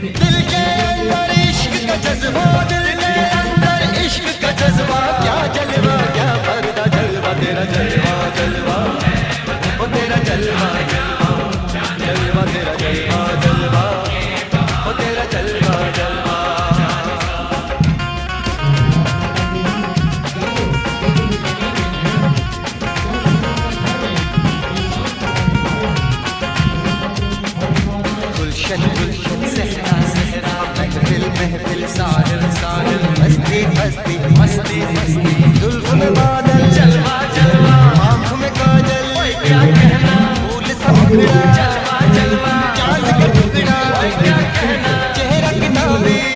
दिल के अंदर इश्क का जज्बा, दिल के अंदर इश्क का जज्बा, क्या जलवा क्या पर्दा जलवा तेरा जलवा जलवा, ओ तेरा जलवा जलवा, जलवा तेरा जलवा जलवा, ओ तेरा जलवा जलवा। गुलशन गुलशन सहरा सहरा, महफिल महफिल साहिर साहिर, मस्ती मस्ती मस्ती मस्ती, जुल्फ में